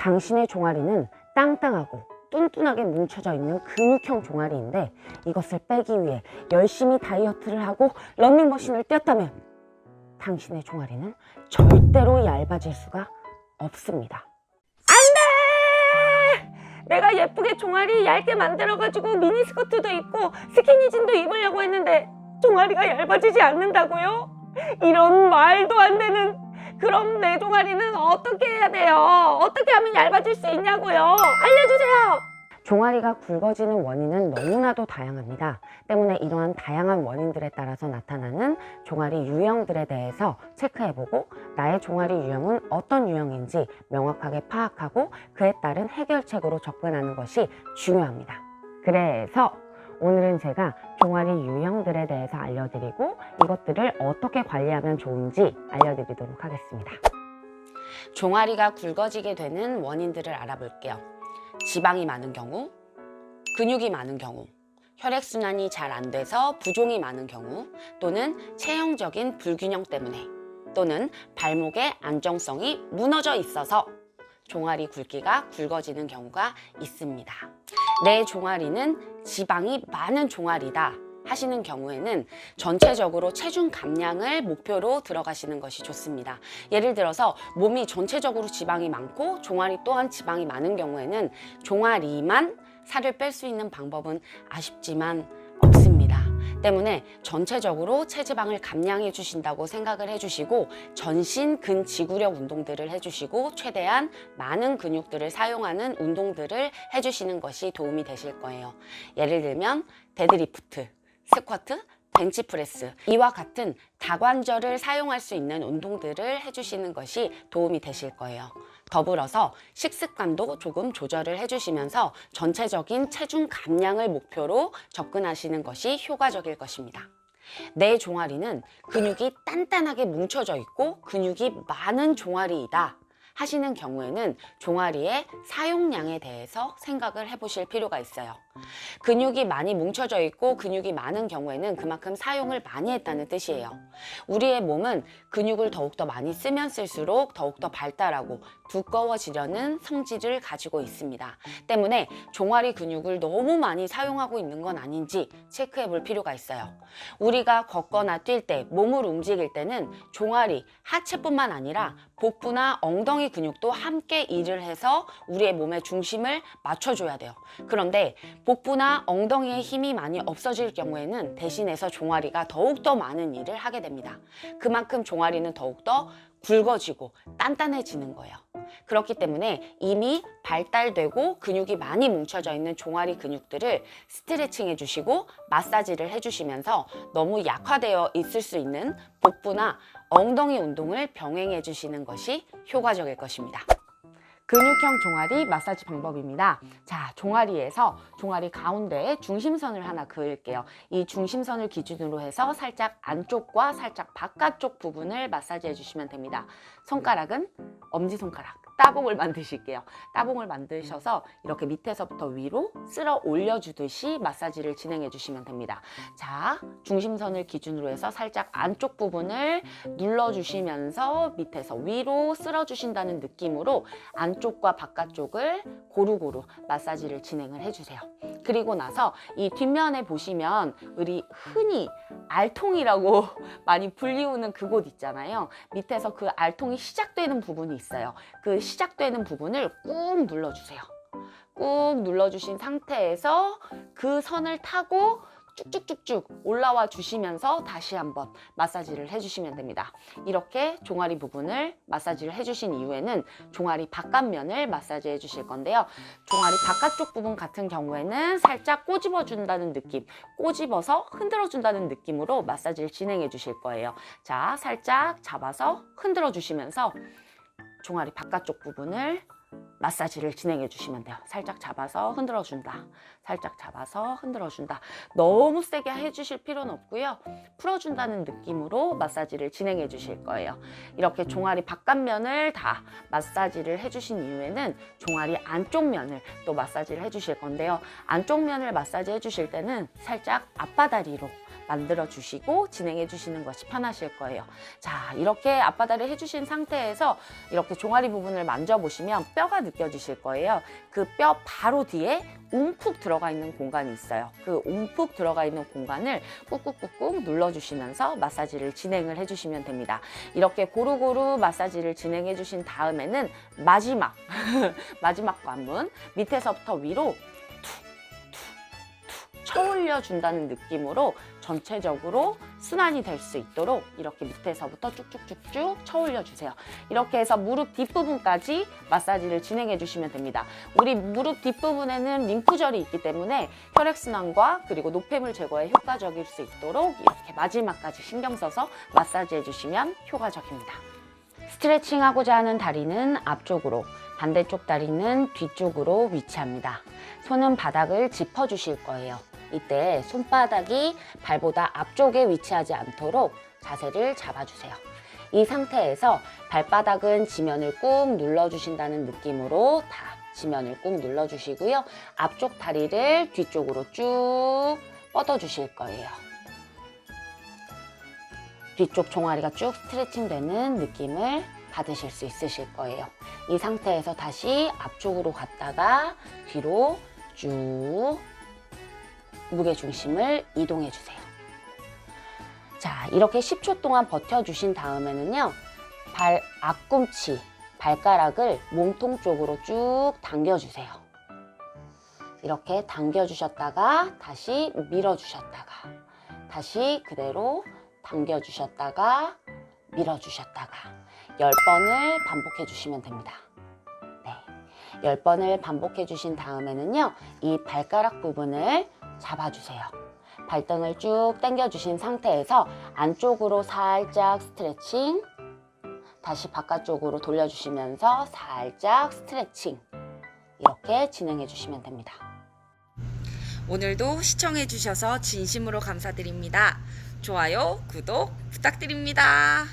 당신의 종아리는 땅땅하고 뚠뚠하게 뭉쳐져 있는 근육형 종아리인데 이것을 빼기 위해 열심히 다이어트를 하고 러닝머신을 뛰었다면 당신의 종아리는 절대로 얇아질 수가 없습니다. 안 돼! 내가 예쁘게 종아리 얇게 만들어가지고 미니스커트도 입고 스키니진도 입으려고 했는데 종아리가 얇아지지 않는다고요? 이런 말도 안 되는. 그럼 내 종아리는 어떻게 해야 돼요? 어떻게 하면 얇아질 수 있냐고요? 알려주세요! 종아리가 굵어지는 원인은 너무나도 다양합니다. 때문에 이러한 다양한 원인들에 따라서 나타나는 종아리 유형들에 대해서 체크해보고 나의 종아리 유형은 어떤 유형인지 명확하게 파악하고 그에 따른 해결책으로 접근하는 것이 중요합니다. 그래서 오늘은 제가 종아리 유형들에 대해서 알려드리고 이것들을 어떻게 관리하면 좋은지 알려드리도록 하겠습니다. 종아리가 굵어지게 되는 원인들을 알아볼게요. 지방이 많은 경우, 근육이 많은 경우, 혈액순환이 잘 안 돼서 부종이 많은 경우, 또는 체형적인 불균형 때문에, 또는 발목의 안정성이 무너져 있어서 종아리 굵기가 굵어지는 경우가 있습니다. 내 종아리는 지방이 많은 종아리다 하시는 경우에는 전체적으로 체중 감량을 목표로 들어가시는 것이 좋습니다. 예를 들어서 몸이 전체적으로 지방이 많고 종아리 또한 지방이 많은 경우에는 종아리만 살을 뺄 수 있는 방법은 아쉽지만 없습니다. 때문에 전체적으로 체지방을 감량해 주신다고 생각을 해주시고 전신 근지구력 운동들을 해주시고 최대한 많은 근육들을 사용하는 운동들을 해주시는 것이 도움이 되실 거예요. 예를 들면 데드리프트, 스쿼트, 벤치프레스 이와 같은 다관절을 사용할 수 있는 운동들을 해주시는 것이 도움이 되실 거예요. 더불어서 식습관도 조금 조절을 해주시면서 전체적인 체중 감량을 목표로 접근하시는 것이 효과적일 것입니다. 내 종아리는 근육이 단단하게 뭉쳐져 있고 근육이 많은 종아리이다 하시는 경우에는 종아리의 사용량에 대해서 생각을 해보실 필요가 있어요. 근육이 많이 뭉쳐져 있고 근육이 많은 경우에는 그만큼 사용을 많이 했다는 뜻이에요. 우리의 몸은 근육을 더욱더 많이 쓰면 쓸수록 더욱더 발달하고 두꺼워지려는 성질을 가지고 있습니다. 때문에 종아리 근육을 너무 많이 사용하고 있는 건 아닌지 체크해 볼 필요가 있어요. 우리가 걷거나 뛸 때, 몸을 움직일 때는 종아리, 하체뿐만 아니라 복부나 엉덩이 근육도 함께 일을 해서 우리의 몸의 중심을 맞춰줘야 돼요. 그런데 복부나 엉덩이의 힘이 많이 없어질 경우에는 대신해서 종아리가 더욱더 많은 일을 하게 됩니다. 그만큼 종아리는 더욱더 굵어지고 단단해지는 거예요. 그렇기 때문에 이미 발달되고 근육이 많이 뭉쳐져 있는 종아리 근육들을 스트레칭 해주시고 마사지를 해주시면서 너무 약화되어 있을 수 있는 복부나 엉덩이 운동을 병행해 주시는 것이 효과적일 것입니다. 근육형 종아리 마사지 방법입니다. 자, 종아리에서 종아리 가운데에 중심선을 하나 그을게요. 이 중심선을 기준으로 해서 살짝 안쪽과 살짝 바깥쪽 부분을 마사지 해주시면 됩니다. 손가락은 엄지손가락, 따봉을 만드실게요. 따봉을 만드셔서 이렇게 밑에서부터 위로 쓸어 올려주듯이 마사지를 진행해 주시면 됩니다. 자, 중심선을 기준으로 해서 살짝 안쪽 부분을 눌러주시면서 밑에서 위로 쓸어주신다는 느낌으로 안쪽과 바깥쪽을 고루고루 마사지를 진행을 해주세요. 그리고 나서 이 뒷면에 보시면 우리 흔히 알통이라고 많이 불리우는 그곳 있잖아요. 밑에서 그 알통이 시작되는 부분이 있어요. 그 시작되는 부분을 꾹 눌러주세요. 꾹 눌러주신 상태에서 그 선을 타고 쭉쭉쭉쭉 올라와 주시면서 다시 한번 마사지를 해주시면 됩니다. 이렇게 종아리 부분을 마사지를 해주신 이후에는 종아리 바깥면을 마사지 해주실 건데요. 종아리 바깥쪽 부분 같은 경우에는 살짝 꼬집어 준다는 느낌, 꼬집어서 흔들어 준다는 느낌으로 마사지를 진행해 주실 거예요. 자, 살짝 잡아서 흔들어 주시면서 종아리 바깥쪽 부분을 마사지를 진행해 주시면 돼요. 살짝 잡아서 흔들어 준다, 살짝 잡아서 흔들어 준다. 너무 세게 해주실 필요는 없고요. 풀어준다는 느낌으로 마사지를 진행해 주실 거예요. 이렇게 종아리 바깥면을 다 마사지를 해주신 이후에는 종아리 안쪽 면을 또 마사지를 해주실 건데요. 안쪽 면을 마사지 해주실 때는 살짝 앞바다리로 만들어 주시고 진행해 주시는 것이 편하실 거예요. 자, 이렇게 앞바다를 해주신 상태에서 이렇게 종아리 부분을 만져보시면 뼈가 느껴지실 거예요. 그 뼈 바로 뒤에 움푹 들어가 있는 공간이 있어요. 그 움푹 들어가 있는 공간을 꾹꾹꾹꾹 눌러주시면서 마사지를 진행을 해주시면 됩니다. 이렇게 고루고루 마사지를 진행해 주신 다음에는 마지막 관문 밑에서부터 위로 쳐올려 준다는 느낌으로 전체적으로 순환이 될 수 있도록 이렇게 밑에서부터 쭉쭉쭉쭉 쳐올려 주세요. 이렇게 해서 무릎 뒷부분까지 마사지를 진행해 주시면 됩니다. 우리 무릎 뒷부분에는 림프절이 있기 때문에 혈액순환과 그리고 노폐물 제거에 효과적일 수 있도록 이렇게 마지막까지 신경 써서 마사지해 주시면 효과적입니다. 스트레칭하고자 하는 다리는 앞쪽으로, 반대쪽 다리는 뒤쪽으로 위치합니다. 손은 바닥을 짚어주실 거예요. 이때 손바닥이 발보다 앞쪽에 위치하지 않도록 자세를 잡아주세요. 이 상태에서 발바닥은 지면을 꾹 눌러주신다는 느낌으로 다 지면을 꾹 눌러주시고요. 앞쪽 다리를 뒤쪽으로 쭉 뻗어주실 거예요. 뒤쪽 종아리가 쭉 스트레칭 되는 느낌을 받으실 수 있으실 거예요. 이 상태에서 다시 앞쪽으로 갔다가 뒤로 쭉 무게중심을 이동해 주세요. 자, 이렇게 10초 동안 버텨주신 다음에는요, 발 앞꿈치, 발가락을 몸통 쪽으로 쭉 당겨주세요. 이렇게 당겨주셨다가 다시 밀어주셨다가 다시 그대로 당겨주셨다가 밀어주셨다가 10번을 반복해 주시면 됩니다. 네, 10번을 반복해 주신 다음에는요, 이 발가락 부분을 잡아주세요. 발등을 쭉 당겨주신 상태에서 안쪽으로 살짝 스트레칭, 다시 바깥쪽으로 돌려주시면서 살짝 스트레칭, 이렇게 진행해 주시면 됩니다. 오늘도 시청해 주셔서 진심으로 감사드립니다. 좋아요, 구독 부탁드립니다.